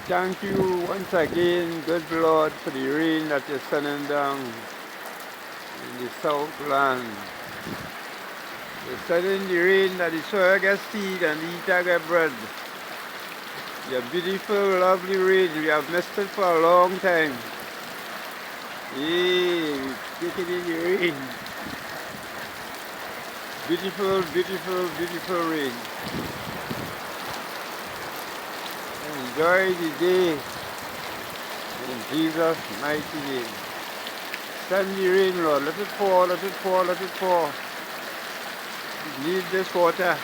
thank you once again, good Lord, for the rain that you're sending down in the Southland. You're sending the rain that the soil gets seed and the eater get bread. Your beautiful, lovely rain, we have missed it for a long time. Hey, take it in the rain. Beautiful, beautiful, beautiful rain. Enjoy the day in Jesus' mighty name. Send the rain, Lord. Let it pour, let it pour, let it pour. We need this water.